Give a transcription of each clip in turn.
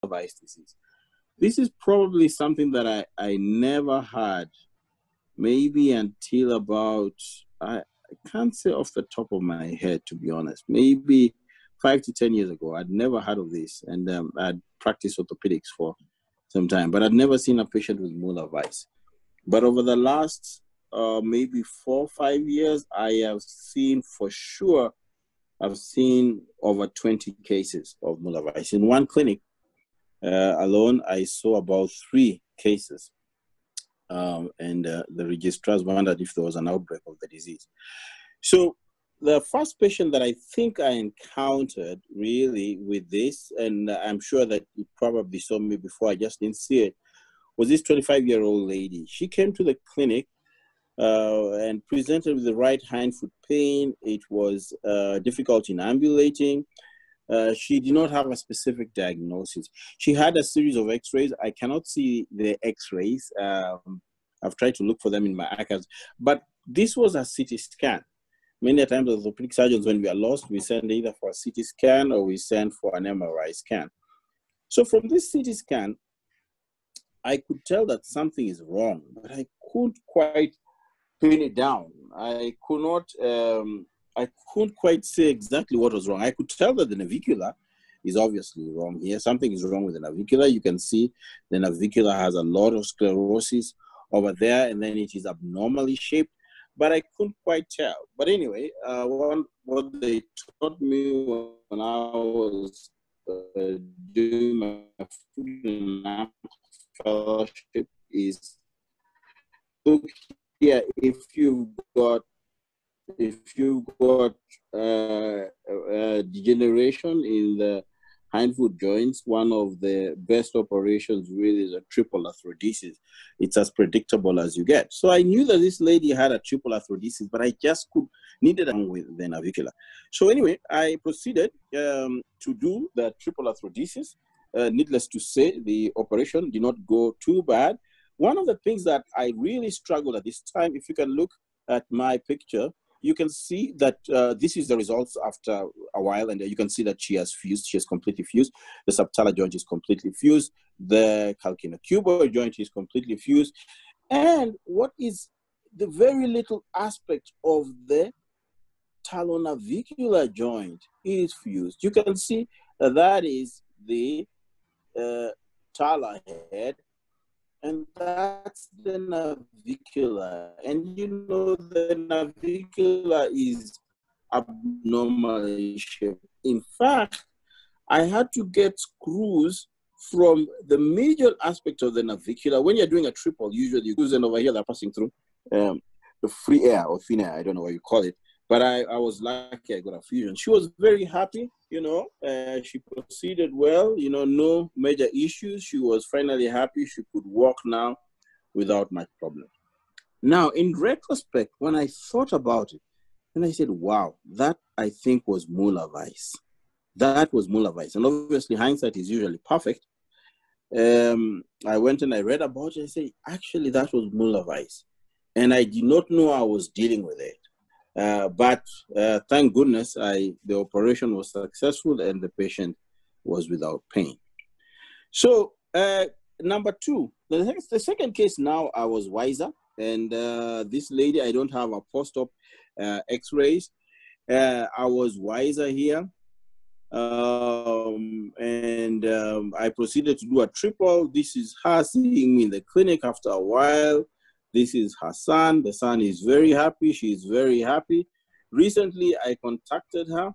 Weiss disease. This is probably something that I never had, maybe until about, I can't say off the top of my head, to be honest, maybe 5 to 10 years ago. I'd never heard of this, and I'd practiced orthopedics for some time, but I'd never seen a patient with Mueller Weiss. But over the last maybe 4 or 5 years, I have seen for sure, I've seen over 20 cases of Mueller Weiss. In one clinic alone, I saw about 3 cases. And the registrars wondered if there was an outbreak of the disease. So the first patient that I think I encountered really with this, and I'm sure that you probably saw me before, I just didn't see it, was this 25-year-old lady. She came to the clinic and presented with the right hindfoot pain. It was difficult in ambulating. She did not have a specific diagnosis. She had a series of x-rays. I cannot see the x-rays. I've tried to look for them in my archives, but this was a CT scan. Many times as orthopedic surgeons, when we are lost, we send either for a CT scan or we send for an MRI scan. So from this CT scan, I could tell that something is wrong, but I couldn't quite pin it down. I couldn't quite say exactly what was wrong. I could tell that the navicular is obviously wrong here. Something is wrong with the navicular. You can see the navicular has a lot of sclerosis over there, and then it is abnormally shaped, but I couldn't quite tell. But anyway, what they taught me when I was doing my food and fellowship is, look here, if you've got degeneration in the hindfoot joints, one of the best operations really is a triple arthrodesis. It's as predictable as you get. So I knew that this lady had a triple arthrodesis, but I just needed on with the navicular. So anyway, I proceeded to do the triple arthrodesis. Needless to say, the operation did not go too bad. One of the things that I really struggled at this time, if you can look at my picture, you can see that this is the results after a while, and you can see that she has fused. She has completely fused. The subtalar joint is completely fused. The calcaneocubar joint is completely fused. And what is the very little aspect of the talonavicular joint is fused. You can see that is the talar head, and that's the navicular. And you know, the navicular is abnormally shaped. In fact, I had to get screws from the major aspect of the navicular. When you're doing a triple, usually screws, and over here they're passing through the free air or thin air, I don't know what you call it. But I was lucky, I got a fusion. She was very happy, you know. She proceeded well, you know, no major issues. She was finally happy. She could walk now without much problem. Now, in retrospect, when I thought about it, and I said, wow, that I think was Mueller Weiss. That was Mueller Weiss. And obviously, hindsight is usually perfect. I went and I read about it. I said, actually, that was Mueller Weiss. And I did not know I was dealing with it. But thank goodness the operation was successful and the patient was without pain. So number 2, the second case now, I was wiser. And this lady, I don't have a post-op x-rays. I was wiser here. I proceeded to do a triple. This is her seeing me in the clinic after a while. This is her son. The son is very happy. She is very happy. Recently, I contacted her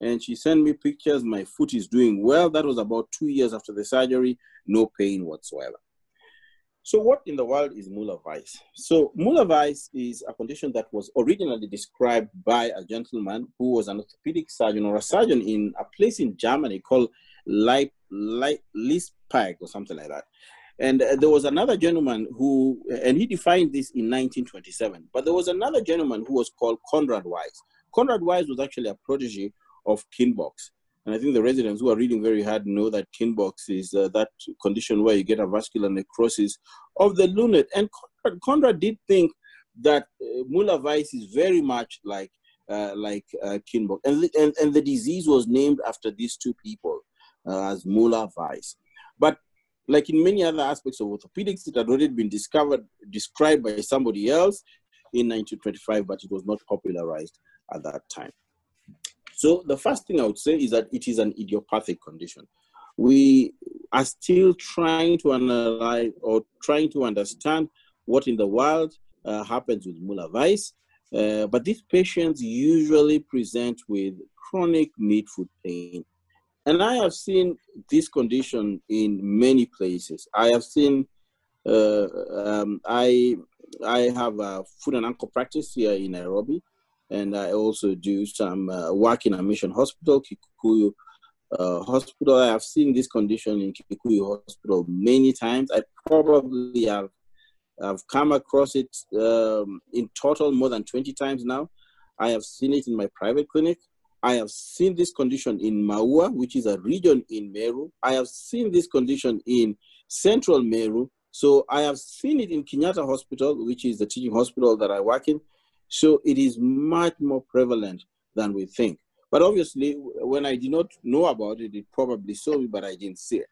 and she sent me pictures. My foot is doing well. That was about 2 years after the surgery. No pain whatsoever. So what in the world is Mueller Weiss? So Mueller Weiss is a condition that was originally described by a gentleman who was an orthopedic surgeon or a surgeon in a place in Germany called Leipzig or something like that. And there was another gentleman and he defined this in 1927. But there was another gentleman who was called Conrad Weiss. Conrad Weiss was actually a protege of Kienbock's. And I think the residents who are reading very hard know that Kienbock's is that condition where you get a vascular necrosis of the lunate. And Conrad did think that Mueller Weiss is very much like Kienbock. And the disease was named after these two people as Mueller Weiss. But like in many other aspects of orthopedics, it had already been described by somebody else in 1925, but it was not popularized at that time. So the first thing I would say is that it is an idiopathic condition. We are still trying to analyze or trying to understand what in the world happens with Mueller-Weiss, but these patients usually present with chronic mid-foot pain. And I have seen this condition in many places. I have seen, I have a foot and ankle practice here in Nairobi, and I also do some work in a mission hospital, Kikuyu Hospital. I have seen this condition in Kikuyu Hospital many times. I probably have come across it in total more than 20 times now. I have seen it in my private clinic. I have seen this condition in Maua, which is a region in Meru. I have seen this condition in central Meru. So I have seen it in Kenyatta Hospital, which is the teaching hospital that I work in. So it is much more prevalent than we think. But obviously, when I did not know about it, it probably saw me, but I didn't see it.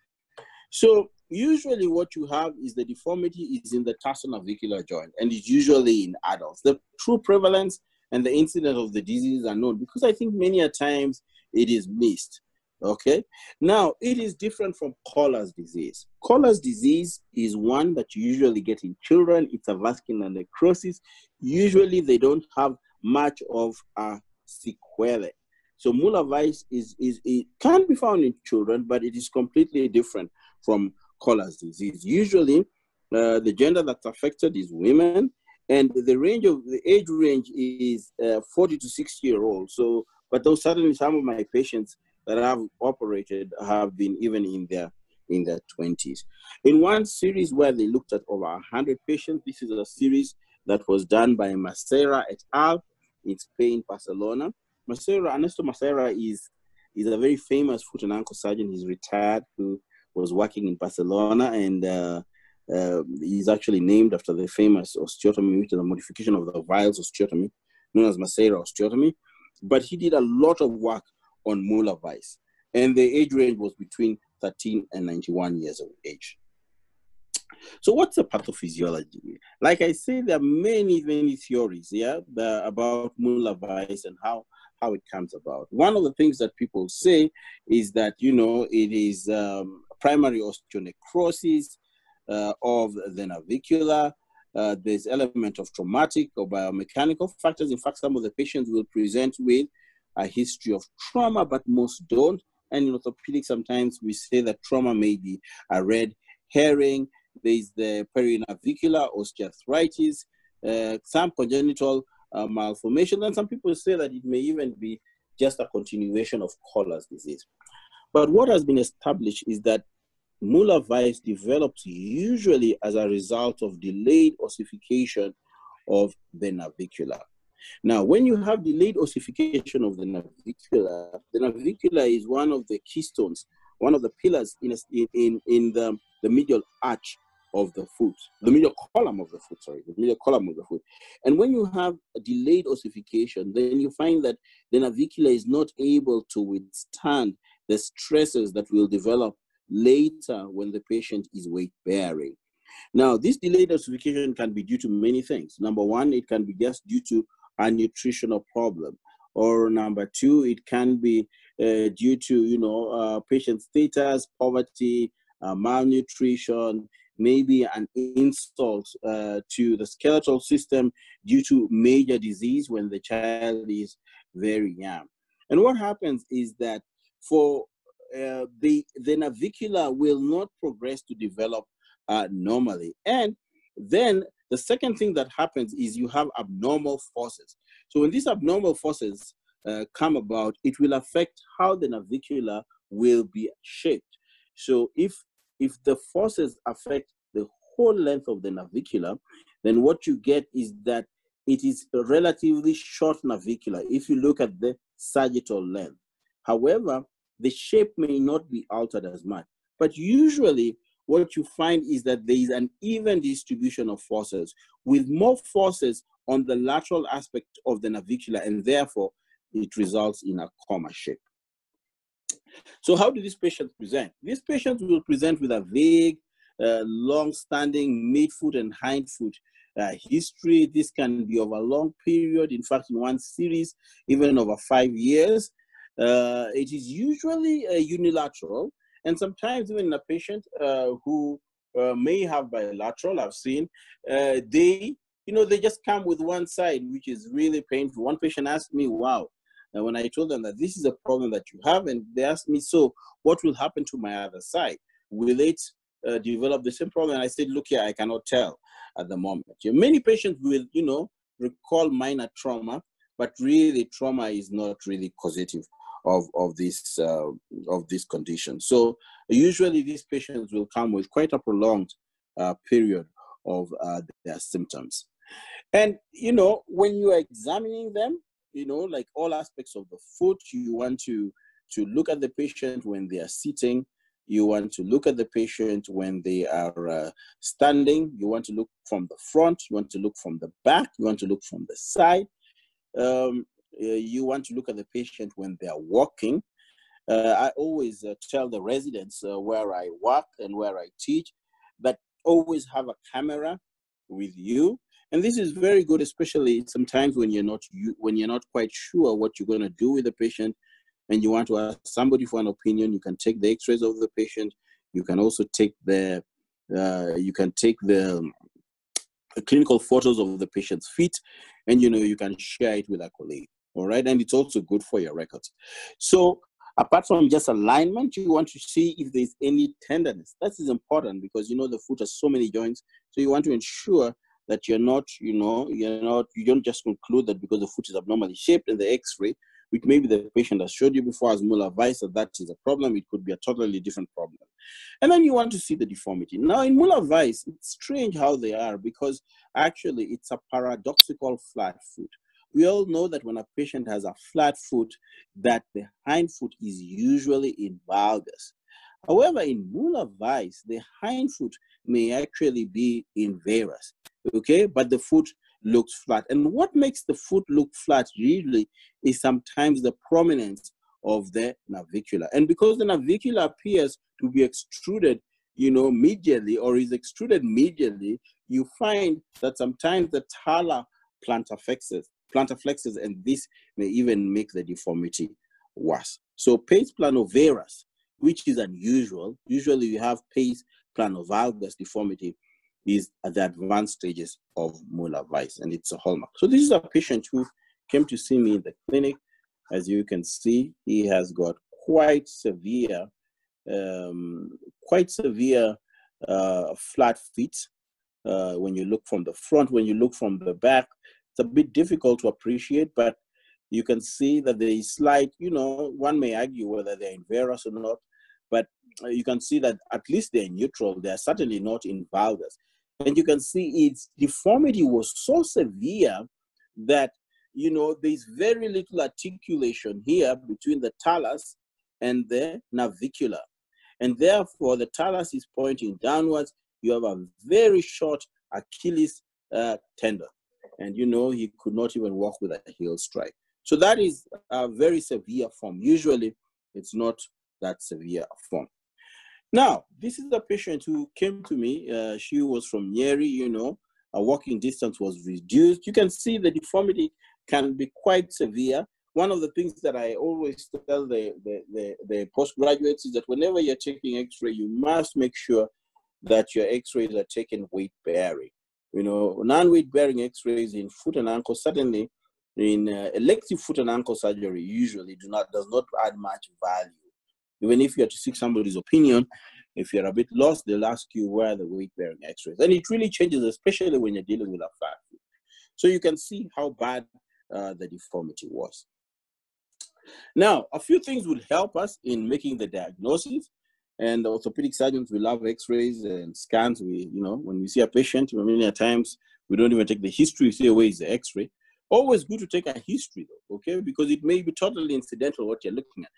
So usually what you have is the deformity is in the tarsonavicular joint, and it's usually in adults. The true prevalence and the incidence of the disease are known because I think many a times it is missed, okay? Now, it is different from Collar's disease. Collar's disease is one that you usually get in children. It's a vascular necrosis. Usually they don't have much of a sequelae. So Mueller-Weiss it can be found in children, but it is completely different from Collar's disease. Usually, the gender that's affected is women, and the age range is 40 to 60-year-olds. So, but though certainly some of my patients that I've operated have been even in their 20s. In one series where they looked at over 100 patients, this is a series that was done by Macera et al. In Spain, Barcelona. Ernesto Macera is a very famous foot and ankle surgeon. He's retired, who was working in Barcelona, and he's actually named after the famous osteotomy, which is a modification of the Weiss osteotomy, known as Macera osteotomy. But he did a lot of work on Mueller-Weiss, and the age range was between 13 and 91 years of age. So what's the pathophysiology? Like I say, there are many theories, about Mueller-Weiss and how it comes about. One of the things that people say is that, it is primary osteonecrosis of the navicula. There's element of traumatic or biomechanical factors. In fact, some of the patients will present with a history of trauma, but most don't. And in orthopedics, sometimes we say that trauma may be a red herring. There's the perinavicular osteoarthritis, some congenital malformation, and some people say that it may even be just a continuation of Collar's disease. But what has been established is that Mueller-Weiss develops usually as a result of delayed ossification of the navicula. Now, when you have delayed ossification of the navicula is one of the keystones, one of the pillars in the medial arch of the foot, the medial column of the foot. And when you have a delayed ossification, then you find that the navicula is not able to withstand the stresses that will develop later when the patient is weight bearing. Now, this delayed ossification can be due to many things. Number one, it can be just due to a nutritional problem. Or number two, it can be due to, patient status, poverty, malnutrition, maybe an insult to the skeletal system due to major disease when the child is very young. And what happens is that for the navicula will not progress to develop normally. And then the second thing that happens is you have abnormal forces. So when these abnormal forces come about, it will affect how the navicula will be shaped. So if the forces affect the whole length of the navicula, then what you get is that it is a relatively short navicula if you look at the sagittal length. However, the shape may not be altered as much. But usually what you find is that there is an even distribution of forces, with more forces on the lateral aspect of the navicula, and therefore it results in a comma shape. So how do these patients present? These patients will present with a vague, long-standing midfoot and hindfoot history. This can be over a long period. In fact, in one series, even over 5 years. It is usually unilateral, and sometimes even in a patient who may have bilateral, I've seen, they just come with one side, which is really painful. One patient asked me, wow, when I told them that this is a problem that you have, and they asked me, so what will happen to my other side? Will it develop the same problem? And I said, look here, I cannot tell at the moment. Many patients will, recall minor trauma, but really trauma is not really causative of this condition. So usually these patients will come with quite a prolonged period of their symptoms. And, when you are examining them, like all aspects of the foot, you want to look at the patient when they are sitting. You want to look at the patient when they are standing. You want to look from the front. You want to look from the back. You want to look from the side. You want to look at the patient when they are walking. I always tell the residents where I work and where I teach that always have a camera with you. And this is very good, especially sometimes when you're not quite sure what you're going to do with the patient, and you want to ask somebody for an opinion. You can take the X-rays of the patient. You can also take the clinical photos of the patient's feet, and you can share it with a colleague. All right, and it's also good for your records. So apart from just alignment, you want to see if there's any tenderness. That is important because the foot has so many joints. So you want to ensure that you don't just conclude that because the foot is abnormally shaped in the X-ray, which maybe the patient has showed you before as Mueller Weiss, that is a problem. It could be a totally different problem. And then you want to see the deformity. Now in Mueller Weiss, it's strange how they are because actually it's a paradoxical flat foot. We all know that when a patient has a flat foot, that the hind foot is usually in valgus. However, in Mueller Weiss, the hind foot may actually be in varus, okay? But the foot looks flat. And what makes the foot look flat usually is sometimes the prominence of the navicular. And because the navicular appears to be extruded, medially, or is extruded medially, you find that sometimes the talar plantar flexes, and this may even make the deformity worse. So pes planovarus, which is unusual, usually you have pes planovalgus deformity, is at the advanced stages of Mueller Weiss, and it's a hallmark. So this is a patient who came to see me in the clinic. As you can see, he has got quite severe flat feet. When you look from the front, when you look from the back, it's a bit difficult to appreciate, but you can see that there is slight, one may argue whether they're in varus or not, but you can see that at least they're neutral. They're certainly not in valgus. And you can see its deformity was so severe that, there's very little articulation here between the talus and the navicular. And therefore, the talus is pointing downwards. You have a very short Achilles tendon. And, he could not even walk with a heel strike. So that is a very severe form. Usually, it's not that severe form. Now, this is a patient who came to me. She was from Nyeri, a walking distance was reduced. You can see the deformity can be quite severe. One of the things that I always tell the postgraduates is that whenever you're taking X-ray, you must make sure that your X-rays are taken weight-bearing. Non-weight-bearing X-rays in foot and ankle, certainly in elective foot and ankle surgery, usually does not add much value. Even if you have to seek somebody's opinion, if you're a bit lost, they'll ask you where the weight-bearing X-rays. And it really changes, especially when you're dealing with a flat foot. So you can see how bad the deformity was. Now, a few things will help us in making the diagnosis. And the orthopedic surgeons, we love X-rays and scans. When we see a patient, many times we don't even take the history. We say, where is the X-ray? Always good to take a history, though, okay? Because it may be totally incidental what you're looking at.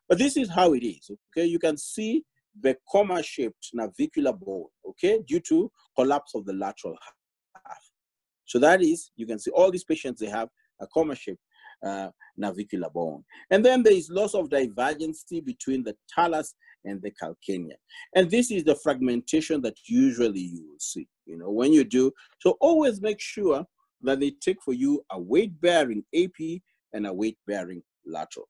But this is how it is, okay? You can see the comma-shaped navicular bone, okay, due to collapse of the lateral half. So that is, you can see all these patients, they have a comma-shaped navicular bone. And then there is loss of divergency between the talus and the calcaneal. And this is the fragmentation that usually you will see, when you do. So always make sure that they take for you a weight-bearing AP and a weight-bearing lateral.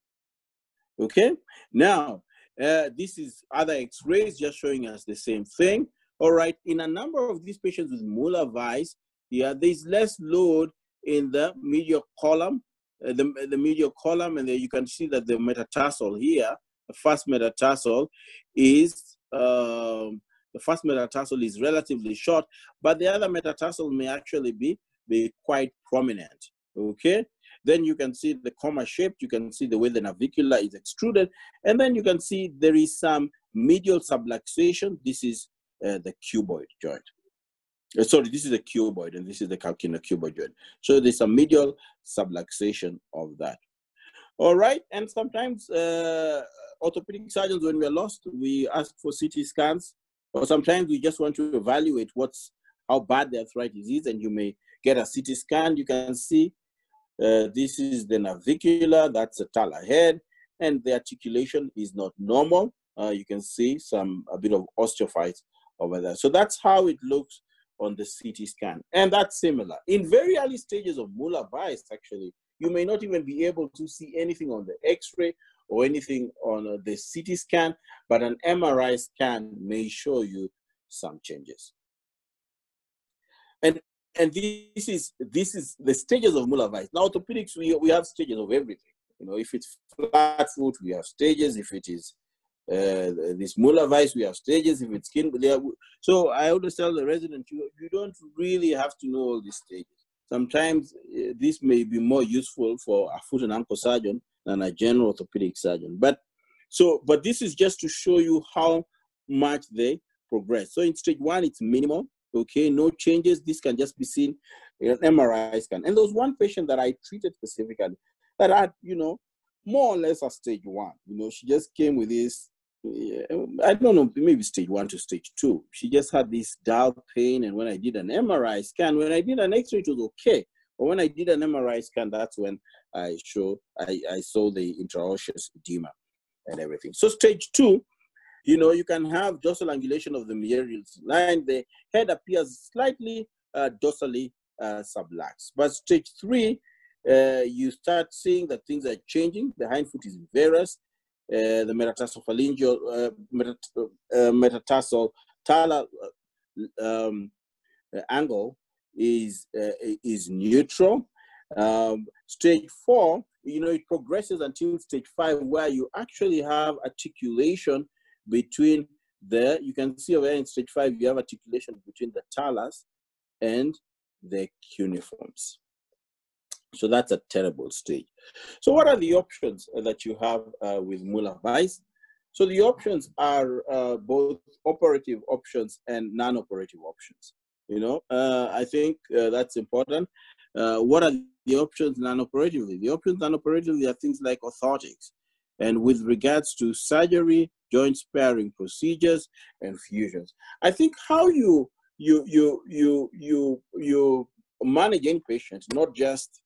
Okay? Now, this is other x-rays just showing us the same thing. All right, in a number of these patients with Mueller Weiss, there's less load in the medial column, the medial column, and then you can see that the metatarsal here, the first metatarsal is relatively short, but the other metatarsal may actually be quite prominent. Okay, then you can see the comma shaped, you can see the way the navicular is extruded, and then you can see there is some medial subluxation. This is the cuboid joint. Sorry, this is the cuboid, and this is the calcaneal cuboid joint. So there's a medial subluxation of that. All right, and sometimes orthopedic surgeons, when we're lost, we ask for CT scans, or sometimes we just want to evaluate how bad the arthritis is, and you may get a CT scan. You can see this is the navicular, that's the talar head, and the articulation is not normal. You can see a bit of osteophytes over there. So that's how it looks on the CT scan. And that's similar. In very early stages of Mueller Weiss, actually, you may not even be able to see anything on the X-ray or anything on the CT scan, but an MRI scan may show you some changes. And this is the stages of Mueller Weiss. Now, orthopedics, we have stages of everything. If it's flat foot, we have stages. If it is this Mueller Weiss, we have stages. If it's skin, so I always tell the resident, you don't really have to know all these stages. Sometimes this may be more useful for a foot and ankle surgeon than a general orthopedic surgeon. But this is just to show you how much they progress. So in stage 1, it's minimal. Okay, no changes. This can just be seen in an MRI scan. And there was one patient that I treated specifically that had, more or less a stage 1. She just came with this, I don't know, maybe stage 1 to stage 2. She just had this dull pain, and when I did an MRI scan, when I did an X-ray, it was okay. But when I did an MRI scan, that's when I saw the intraosseous edema and everything. So stage 2, you can have dorsal angulation of the meaterial line. The head appears slightly dorsally subluxed. But stage 3, you start seeing that things are changing. The hindfoot is varus. The metatarsophalangeal, metatarsal talar angle is neutral. Stage 4, it progresses until stage 5, where you actually have articulation between you can see over in stage 5, you have articulation between the talus and the cuneiforms. So that's a terrible stage. So what are the options that you have with Mueller Weiss? So the options are both operative options and non-operative options. I think that's important. What are the options non-operatively? The options non-operatively are things like orthotics. And with regards to surgery, joint sparing procedures, and fusions. I think how you manage any patient, not just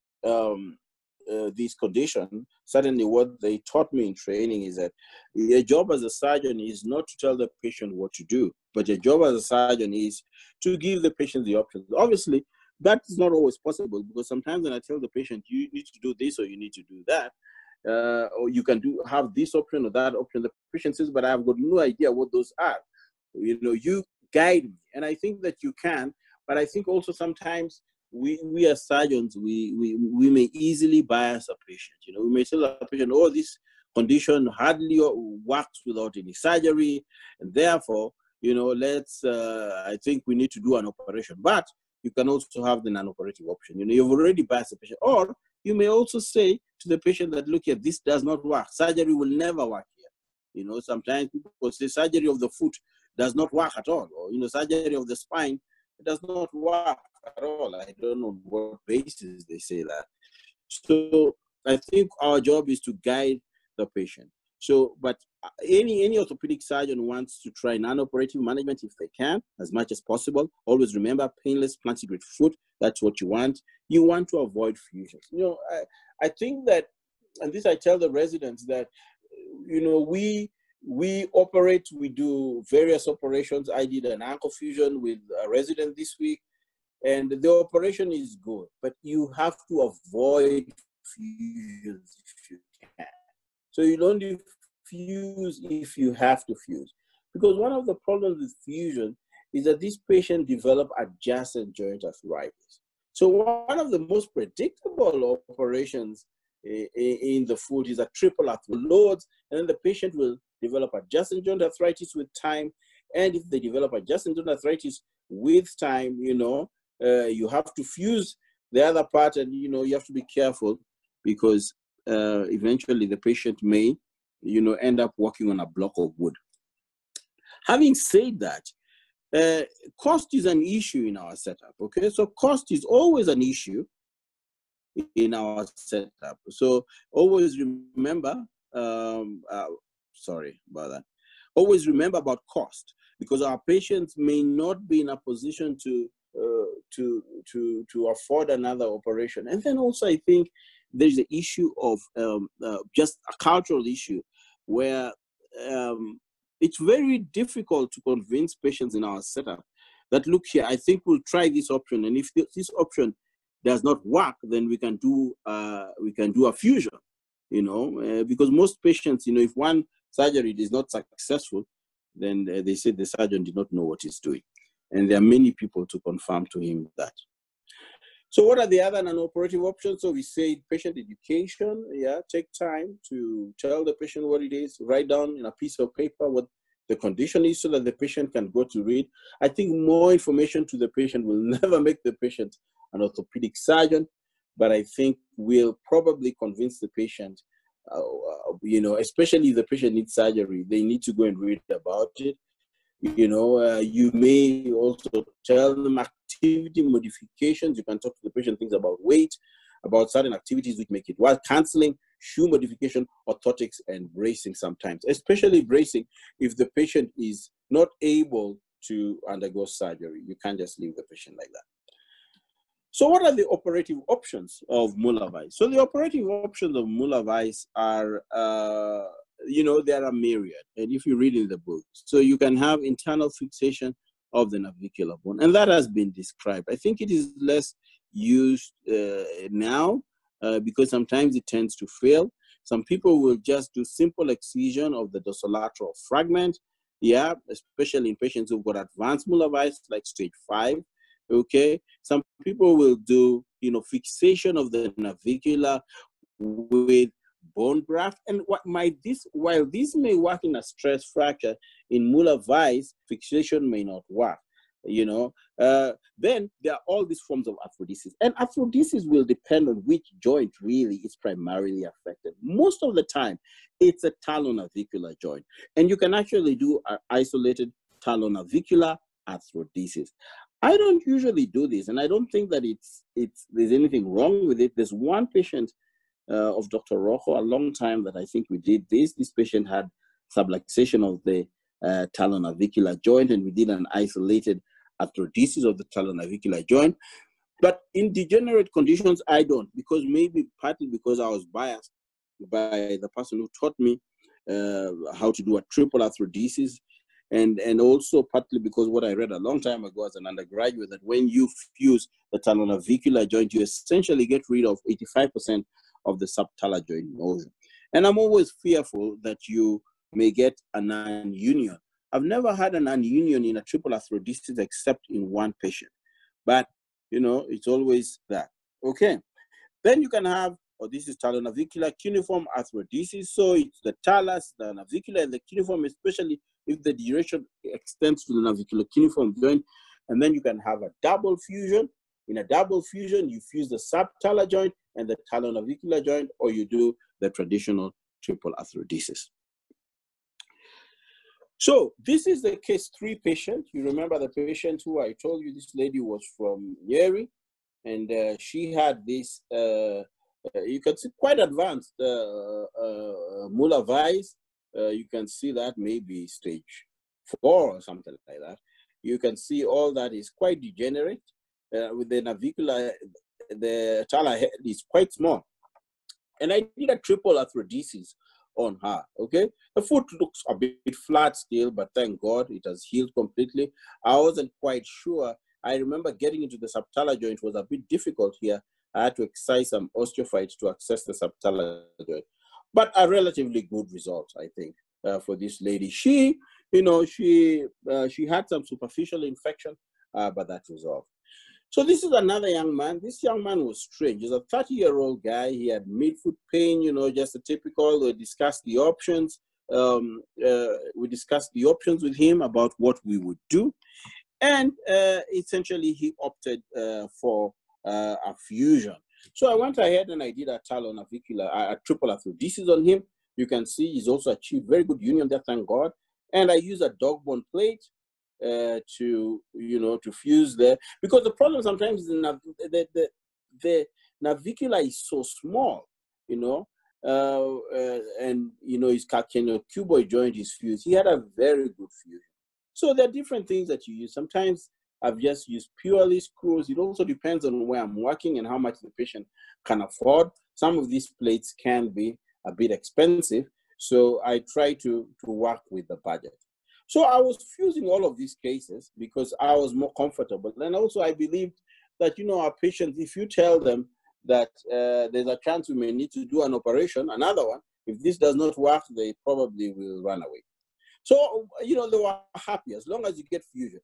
this condition. Certainly what they taught me in training is that your job as a surgeon is not to tell the patient what to do, but your job as a surgeon is to give the patient the options. Obviously, that is not always possible, because sometimes when I tell the patient, you need to do this or you need to do that, or you can have this option or that option, the patient says, but I've got no idea what those are. You guide me. And I think that you can, but I think also sometimes we as surgeons, we may easily bias a patient. We may tell a patient, oh, this condition hardly works without any surgery, and therefore, I think we need to do an operation. But you can also have the non-operative option. You've already biased the patient. Or you may also say to the patient that, look here, this does not work. Surgery will never work here. Sometimes people say surgery of the foot does not work at all. Or, surgery of the spine does not work at all. I don't know what basis they say that. So I think our job is to guide the patient. So, but any orthopedic surgeon wants to try non-operative management if they can, as much as possible. Always remember, painless plantigrade foot, that's what you want. You want to avoid fusions. You know, I think that, and this I tell the residents, that, you know, we operate, we do various operations. I did an ankle fusion with a resident this week, and the operation is good, but you have to avoid fusions if you can. So you don't do fuse if you have to fuse. Because one of the problems with fusion is that this patient develop adjacent joint arthritis. So one of the most predictable operations in the foot is a triple arthrodesis loads, and then the patient will develop adjacent joint arthritis with time. And if they develop adjacent joint arthritis with time, you know, you have to fuse the other part, and, you know, you have to be careful, because eventually the patient may, you know, end up walking on a block of wood. Having said that, cost is an issue in our setup, okay? So cost is always an issue in our setup. So always remember, sorry about that. Always remember about cost, because our patients may not be in a position to afford another operation. And then also, I think there's the issue of just a cultural issue where it's very difficult to convince patients in our setup that, look here, I think we'll try this option, and if this option does not work, then we can do a fusion, you know, because most patients, you know, if one surgery is not successful, then they say the surgeon did not know what he's doing, and there are many people to confirm to him that. So what are the other non-operative options? So we say patient education, yeah, take time to tell the patient what it is, write down in a piece of paper what the condition is so that the patient can go to read. I think more information to the patient will never make the patient an orthopedic surgeon, but I think will probably convince the patient, you know, especially if the patient needs surgery, they need to go and read about it. You know, you may also tell them activity modifications. You can talk to the patient things about weight, about certain activities which make it work, counseling, shoe modification, orthotics, and bracing sometimes, especially bracing if the patient is not able to undergo surgery. You can't just leave the patient like that. So what are the operative options of Mueller Weiss? So the operative options of Mueller Weiss are, you know, there are myriad, and if you read in the book, so you can have internal fixation of the navicular bone, and that has been described. I think it is less used now because sometimes it tends to fail. Some people will just do simple excision of the dorsolateral fragment, yeah, especially in patients who've got advanced Mueller Weiss, like stage 5. Okay, some people will do, you know, fixation of the navicular with bone graft, and while this may work in a stress fracture, in Mueller Weiss, fixation may not work. You know, then there are all these forms of arthrodesis, and arthrodesis will depend on which joint really is primarily affected. Most of the time, it's a talonavicular joint, and you can actually do an isolated talonavicular arthrodesis. I don't usually do this, and I don't think that there's anything wrong with it. There's one patient of Dr. Rojo a long time that I think we did this. This patient had subluxation of the talonavicular joint, and we did an isolated arthrodesis of the talonavicular joint. But in degenerate conditions, I don't, because maybe partly because I was biased by the person who taught me how to do a triple arthrodesis. And also partly because what I read a long time ago as an undergraduate, that when you fuse the talonavicular joint, you essentially get rid of 85% of the subtalar joint erosion. And I'm always fearful that you may get a non-union. I've never had a non-union in a triple arthrodesis except in one patient. But, you know, it's always that. Okay. Then you can have, this is talonavicular cuneiform arthrodesis. So it's the talus, the navicular, and the cuneiform, especially if the duration extends to the navicular cuneiform joint. And then you can have a double fusion. In a double fusion, you fuse the subtalar joint and the talonavicular joint, or you do the traditional triple arthrodesis. So this is the case 3 patient. You remember the patient who I told you, this lady was from Yeri, and she had this, you can see quite advanced Mueller Weiss, you can see that maybe stage 4 or something like that. You can see all that is quite degenerate. With the navicular, the tala head is quite small. And I did a triple arthrodesis on her, okay? The foot looks a bit flat still, but thank God it has healed completely. I wasn't quite sure. I remember getting into the subtalar joint was a bit difficult here. I had to exercise some osteophytes to access the subtalar joint. But a relatively good result, I think, for this lady. She, you know, she had some superficial infection, but that resolved. So this is another young man. This young man was strange. He's a 30-year-old guy. He had midfoot pain, you know, just a typical. We discussed the options. We discussed the options with him about what we would do. And essentially, he opted for a fusion. So I went ahead and I did a talonavicular, a triple arthrodesis on him. You can see he's also achieved very good union there, thank God. And I used a dog bone plate to, you know, to fuse there. Because the problem sometimes is the navicular is so small, you know, and, you know, his calcaneal cuboid joint is fused. He had a very good fusion. So there are different things that you use. Sometimes I've just used purely screws. It also depends on where I'm working and how much the patient can afford. Some of these plates can be a bit expensive. So I try to work with the budget. So I was fusing all of these cases because I was more comfortable. And also I believed that, you know, our patients, if you tell them that there's a chance we may need to do an operation, another one, if this does not work, they probably will run away. So, you know, they were happy as long as you get fusion.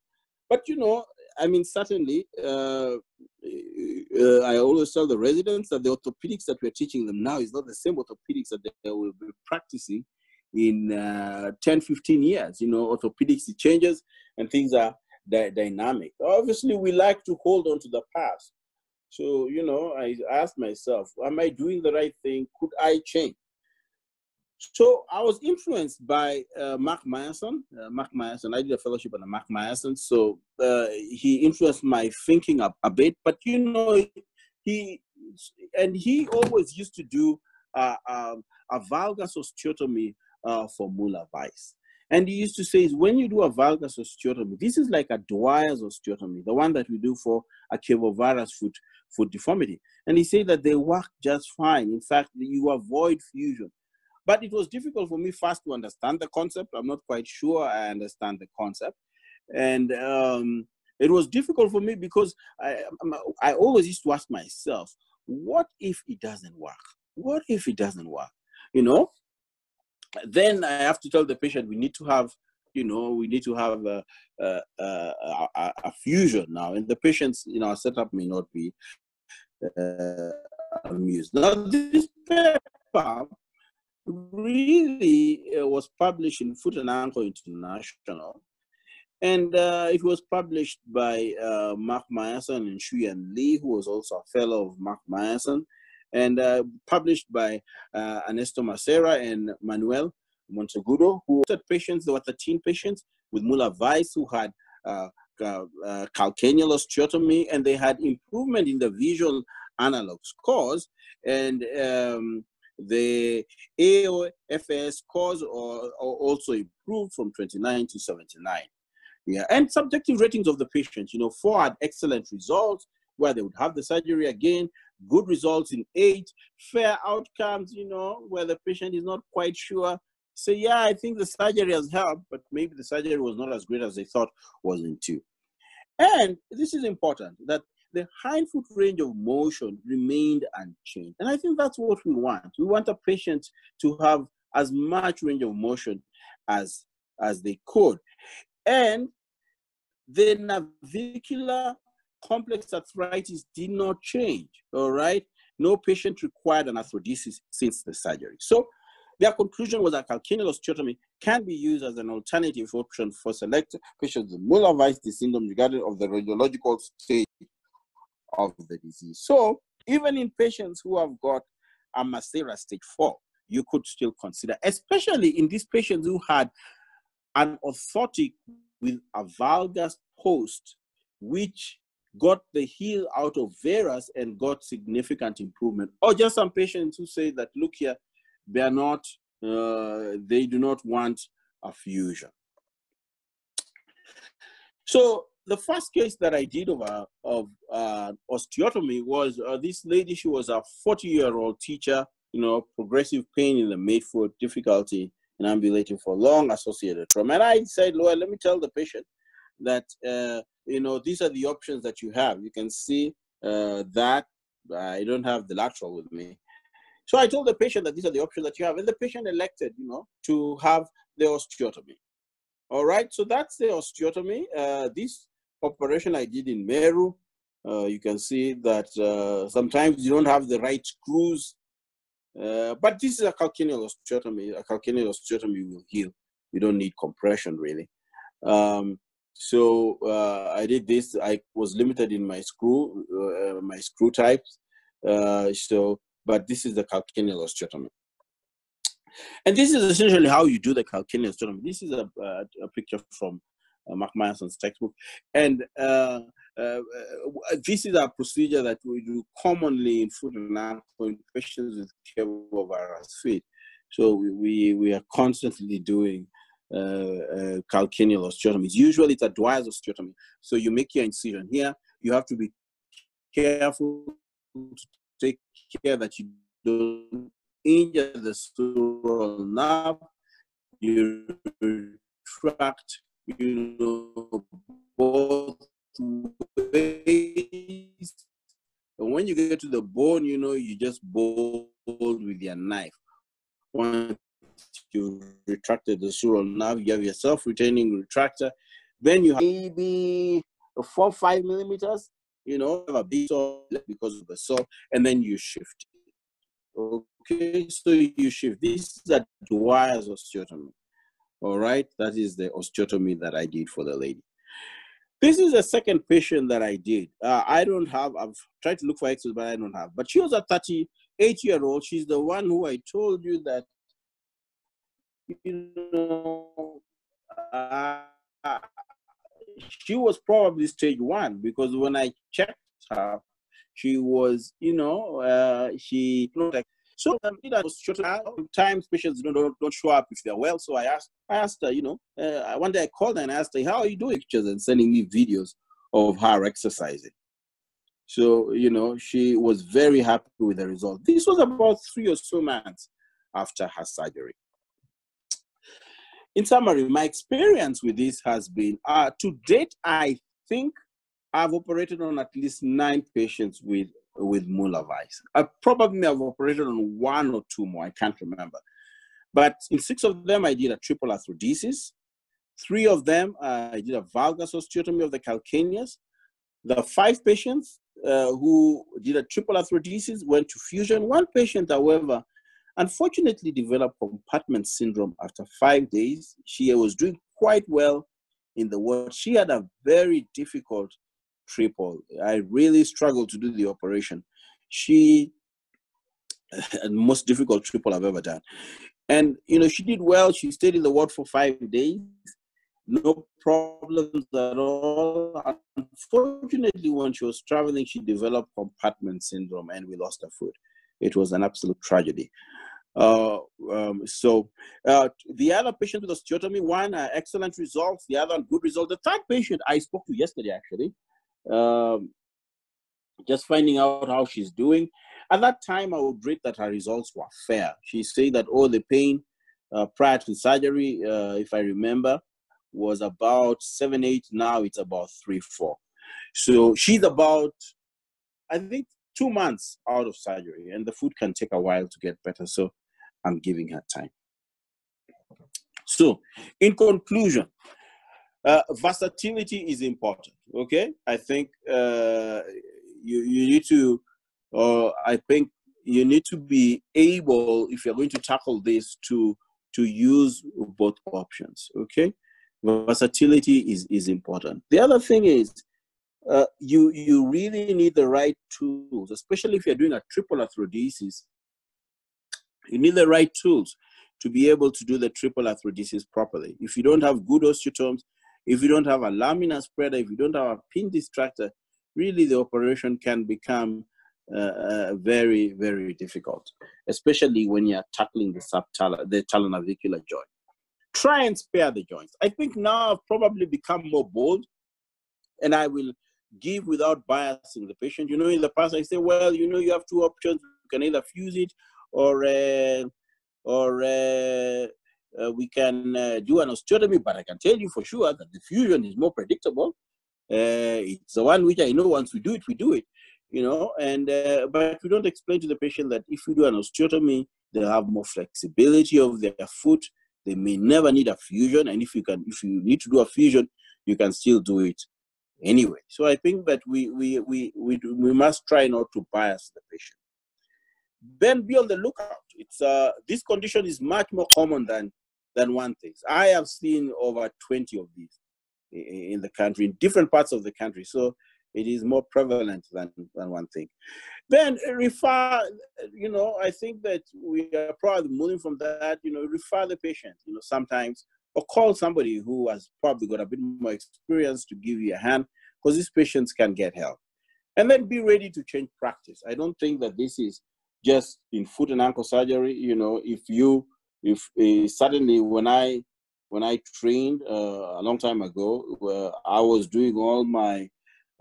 But, you know, I mean, certainly, I always tell the residents that the orthopedics that we're teaching them now is not the same orthopedics that they will be practicing in 10, 15 years. You know, orthopedics, it changes and things are dynamic. Obviously, we like to hold on to the past. So, you know, I asked myself, am I doing the right thing? Could I change? So I was influenced by Mark Meyerson. I did a fellowship on Mark Meyerson. So he influenced my thinking a bit. But, you know, he always used to do a valgus osteotomy for Mueller Weiss. And he used to say, when you do a valgus osteotomy, this is like a Dwyer's osteotomy, the one that we do for a cavovarus foot deformity. And he said that they work just fine. In fact, you avoid fusion. But it was difficult for me first to understand the concept. I'm not quite sure I understand the concept. And it was difficult for me because I always used to ask myself, what if it doesn't work? What if it doesn't work? You know? Then I have to tell the patient we need to have, you know, we need to have a fusion now. And the patient's, you know, setup may not be amused. Now, this paper really was published in Foot and Ankle International, and it was published by Mark Meyerson and Shuyan Lee, who was also a fellow of Mark Meyerson, and published by Ernesto Macera and Manuel Montegudo, who had patients. There were 13 patients with Mueller Weiss who had calcaneal osteotomy, and they had improvement in the visual analog scores, and the AOFS scores are also improved from 29 to 79. Yeah, and subjective ratings of the patients, you know, 4 had excellent results where they would have the surgery again, good results in 8, fair outcomes, you know, where the patient is not quite sure. So yeah, I think the surgery has helped, but maybe the surgery was not as great as they thought was in 2. And this is important, that the hindfoot range of motion remained unchanged. And I think that's what we want. We want a patient to have as much range of motion as they could. And the navicular complex arthritis did not change, all right? No patient required an arthrodesis since the surgery. So their conclusion was that calcaneal osteotomy can be used as an alternative option for select patients with Mueller Weiss syndrome regardless of the radiological stage of the disease. So even in patients who have got a Macera stage 4, you could still consider, especially in these patients who had an orthotic with a valgus post, which got the heel out of varus and got significant improvement. Or just some patients who say that, look here, they are not they do not want a fusion. So the first case that I did of osteotomy was this lady. She was a 40-year-old teacher, progressive pain in the midfoot, difficulty in ambulating for long, associated trauma. And I said, Lord, let me tell the patient that, these are the options that you have. You can see that I don't have the lateral with me. So I told the patient that these are the options that you have. And the patient elected, to have the osteotomy. All right, so that's the osteotomy. This operation I did in Meru. You can see that sometimes you don't have the right screws, but this is a calcaneal osteotomy. A calcaneal osteotomy will heal. You don't need compression, really. So I did this. I was limited in my screw types. But this is the calcaneal osteotomy. And this is essentially how you do the calcaneal osteotomy. This is a picture from Mark Myerson's textbook. And this is a procedure that we do commonly in foot and ankle in patients with Kevo-virus feet. So we are constantly doing calcaneal osteotomies. Usually it's a Dwyer's osteotomy. So you make your incision here. You have to be careful to take care that you don't injure the sural nerve. You retract, both ways. And when you get to the bone, you just bolt with your knife. Once you retracted the sural nerve, you have your self-retaining retractor. Then you have maybe 4 or 5 millimeters, have a big saw because of the saw, and then you shift. Okay, so you shift. This is a Dwyer's osteotomy. All right, that is the osteotomy that I did for the lady. This is the second patient that I did. I've tried to look for X's, but I don't have. But she was a 38-year-old. She's the one who I told you that, she was probably stage 1, because when I checked her, she was, sometimes patients don't show up if they're well. So I asked her, one day I called her and asked her, how are you doing? Pictures and sending me videos of her exercising. So, she was very happy with the result. This was about 3 or so months after her surgery. In summary, my experience with this has been, to date, I think I've operated on at least 9 patients with Mueller Weiss. I probably have operated on 1 or 2 more, I can't remember. But in 6 of them, I did a triple arthrodesis. 3 of them, I did a valgus osteotomy of the calcaneus. The 5 patients who did a triple arthrodesis went to fusion. 1 patient, however, unfortunately developed compartment syndrome after 5 days. She was doing quite well in the ward. She had a very difficult triple. I really struggled to do the operation. She had the most difficult triple I've ever done. And, she did well. She stayed in the ward for 5 days. No problems at all. Unfortunately, when she was traveling, she developed compartment syndrome and we lost her foot. It was an absolute tragedy. The other patient with osteotomy, 1 excellent results, the other good results. The 3rd patient I spoke to yesterday, actually, just finding out how she's doing. At that time, I would rate that her results were fair. She said that the pain prior to surgery, if I remember, was about 7-8. Now it's about 3-4. So she's about, I think, 2 months out of surgery, and the foot can take a while to get better. So I'm giving her time. So in conclusion, versatility is important. Okay, I think you need to. I think you need to be able, if you're going to tackle this, to use both options. Okay, versatility is important. The other thing is, you really need the right tools, especially if you're doing a triple arthrodesis. You need the right tools to be able to do the triple arthrodesis properly. If you don't have good osteotomes, if you don't have a laminar spreader, if you don't have a pin distractor, really the operation can become very, very difficult, especially when you're tackling the talonavicular joint. Try and spare the joints. I think now I've probably become more bold, and I will give without biasing the patient. You know, in the past I say, well, you know, you have two options. You can either fuse it, or we can do an osteotomy. But I can tell you for sure that the fusion is more predictable. It's the one which I know once we do it, you know. And but we don't explain to the patient that if you do an osteotomy, they'll have more flexibility of their foot. They may never need a fusion, and if you need to do a fusion, you can still do it anyway. So I think that we must try not to bias the patient. Then be on the lookout. It's this condition is much more common than one thinks. I have seen over 20 of these in the country, in different parts of the country. So it is more prevalent than one thing. Then refer, you know, I think that we are probably moving from that, you know, refer the patient, you know, sometimes, or call somebody who has probably got a bit more experience to give you a hand, because these patients can get help. And then be ready to change practice. I don't think that this is just in foot and ankle surgery. You know, suddenly when I trained a long time ago, I was doing all my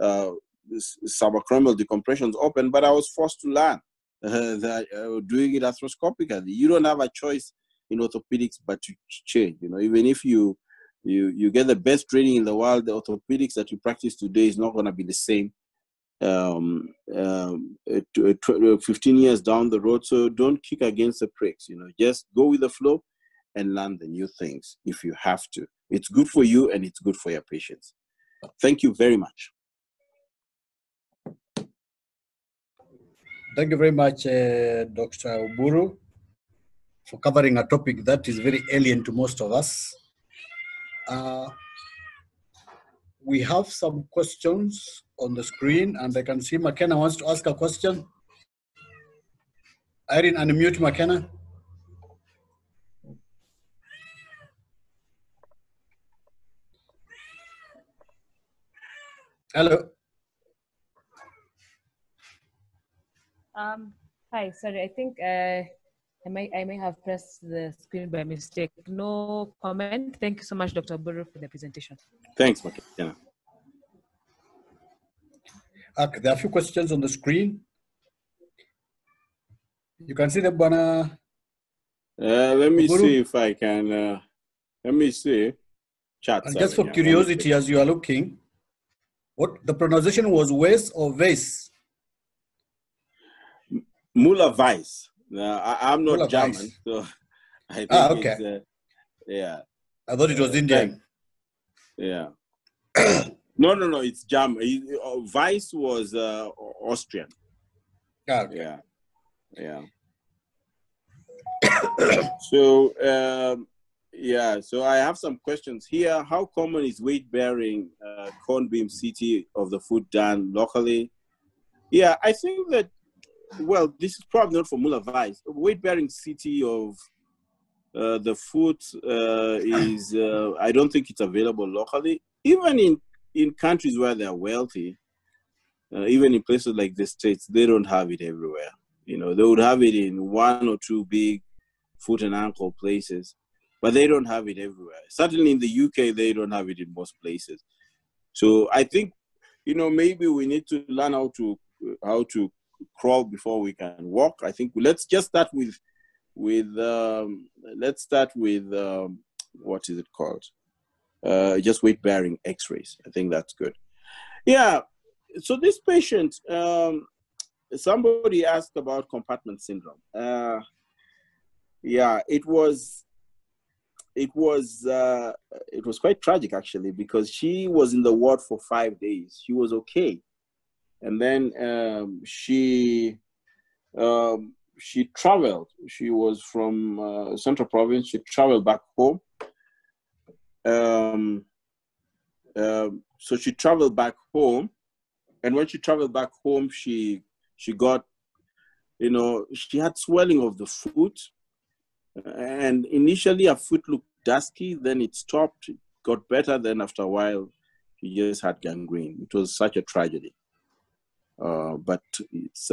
subacromial decompressions open, but I was forced to learn that doing it arthroscopically. You don't have a choice in orthopedics but to change. You know, even if you get the best training in the world, the orthopedics that you practice today is not going to be the same 15 years down the road. So don't kick against the pricks. You know, just go with the flow and learn the new things if you have to. It's good for you and it's good for your patients. Thank you very much. Thank you very much, Dr. Oburu, for covering a topic that is very alien to most of us. We have some questions on the screen, and I can see McKenna wants to ask a question. Irene, unmute McKenna. Hello. Hi, sorry, I think I may have pressed the screen by mistake. No comment. Thank you so much, Dr. Oburu, for the presentation. Thanks, McKenna. Okay, there are a few questions on the screen. You can see the banner. Let me Oburu. see if I can. Let me see. Chat. And just for curiosity, as you are looking, what the pronunciation was, Weiss or Weiss? Mueller Weiss. I'm not Mueller German, Weiss. so I think okay. It's yeah. I thought it was Indian. Yeah. No. It's German. Weiss was Austrian. Okay. Yeah. So so I have some questions here. How common is weight-bearing cone beam CT of the foot done locally? Yeah, I think that, well, this is probably not for Mueller Weiss. Weight-bearing CT of the foot is, I don't think it's available locally. Even in countries where they're wealthy, even in places like the States, they don't have it everywhere. You know, they would have it in one or two big foot and ankle places, but they don't have it everywhere. Certainly in the UK, they don't have it in most places. So I think, you know, maybe we need to learn how to crawl before we can walk. I think let's just start with what is it called? Just weight-bearing X-rays. I think that's good. Yeah. So this patient, somebody asked about compartment syndrome. Yeah, it was quite tragic actually, because she was in the ward for 5 days. She was okay, and then she traveled. She was from Central Province. She traveled back home. So she traveled back home, and when she traveled back home, she got, you know, she had swelling of the foot, and initially her foot looked dusky. Then it stopped, it got better. Then after a while, she just had gangrene. It was such a tragedy. But it's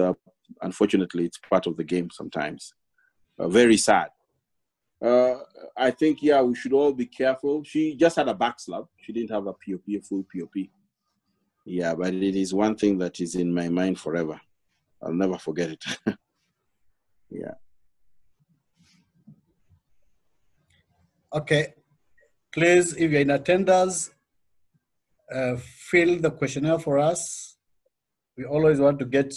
unfortunately, it's part of the game sometimes. Very sad. I think, yeah, we should all be careful. She just had a back slap. She didn't have a POP, a full POP. Yeah, but it is one thing that is in my mind forever. I'll never forget it. Yeah. Okay. Please, if you're in attendance, fill the questionnaire for us. We always want to get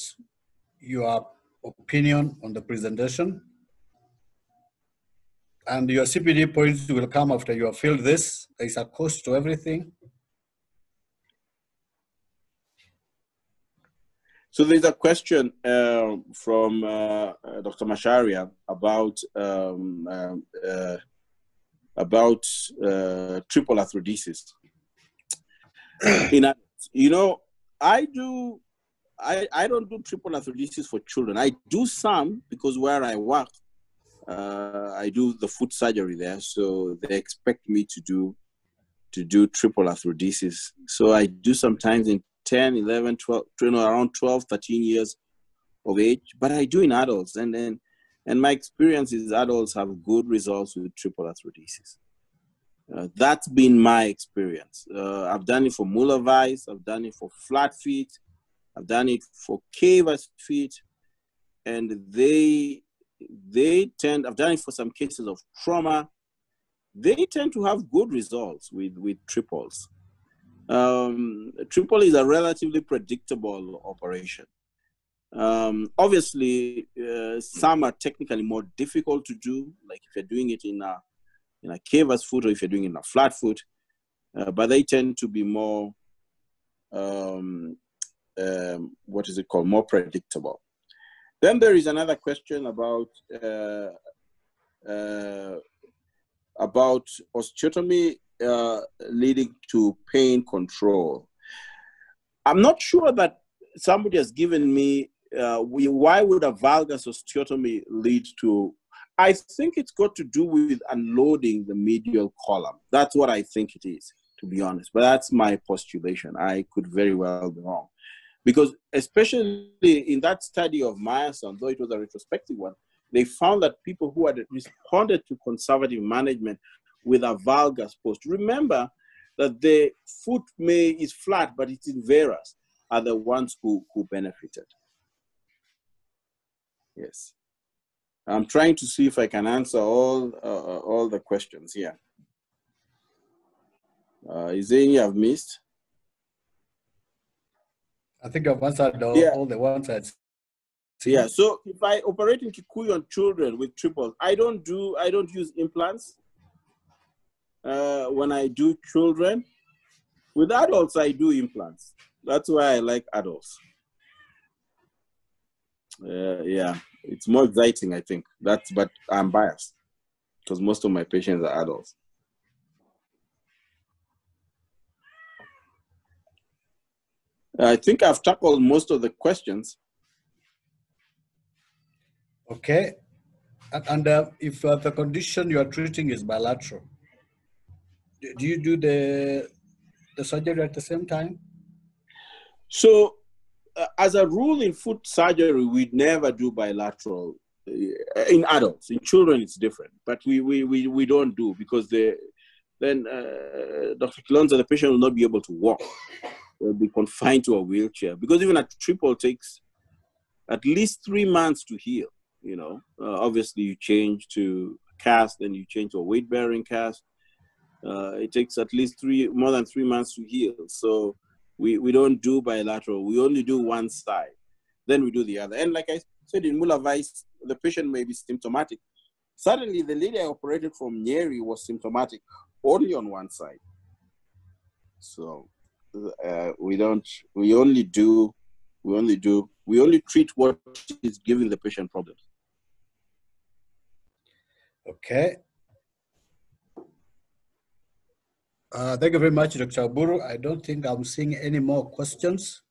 your opinion on the presentation. And your CPD points will come after you have filled this. There's a cost to everything. So there's a question from Dr. Masharia about triple arthrodesis. You know, I don't do triple arthrodesis for children. I do some because where I work, I do the foot surgery there, so they expect me to do triple arthrodesis. So I do sometimes in 10, 11, 12, around 12, 13 years of age, but I do in adults. And my experience is adults have good results with triple arthrodesis. That's been my experience. I've done it for Mueller Weiss, I've done it for flat feet, I've done it for cavus feet, and I've done it for some cases of trauma. They tend to have good results with triples. Triple is a relatively predictable operation. Obviously, some are technically more difficult to do, like if you're doing it in a cavus foot or if you're doing it in a flat foot, but they tend to be more, more predictable. Then there is another question about osteotomy leading to pain control. I'm not sure that somebody has given me why would a valgus osteotomy lead to. I think it's got to do with unloading the medial column. That's what I think it is, to be honest. But that's my postulation. I could very well be wrong. Because especially in that study of Meyerson, though it was a retrospective one, they found that people who had responded to conservative management with a valgus post, remember that the foot is flat, but it's in varus, are the ones who benefited. Yes. I'm trying to see if I can answer all the questions here. Is there any I've missed? I think I've answered all the ones I'd seen. Yeah, so if I operate in Kikuyu on children with triples, I don't use implants when I do children. With adults, I do implants. That's why I like adults. Yeah, it's more exciting, I think. But I'm biased because most of my patients are adults. I think I've tackled most of the questions. Okay. And if the condition you are treating is bilateral, do you do the surgery at the same time? So, as a rule in foot surgery, we never do bilateral in adults. In children, it's different, but we don't do because then Dr. Kilonza, the patient will not be able to walk. They'll be confined to a wheelchair because even a triple takes at least 3 months to heal. You know, obviously you change to cast, then you change to a weight-bearing cast. It takes at least more than 3 months to heal. So we don't do bilateral. We only do one side. Then we do the other. And like I said, in Mueller Weiss, the patient may be symptomatic. Suddenly, the lady I operated from Nyeri was symptomatic only on one side. So we only treat what is giving the patient problems. Okay. Thank you very much, Dr. Oburu. I don't think I'm seeing any more questions.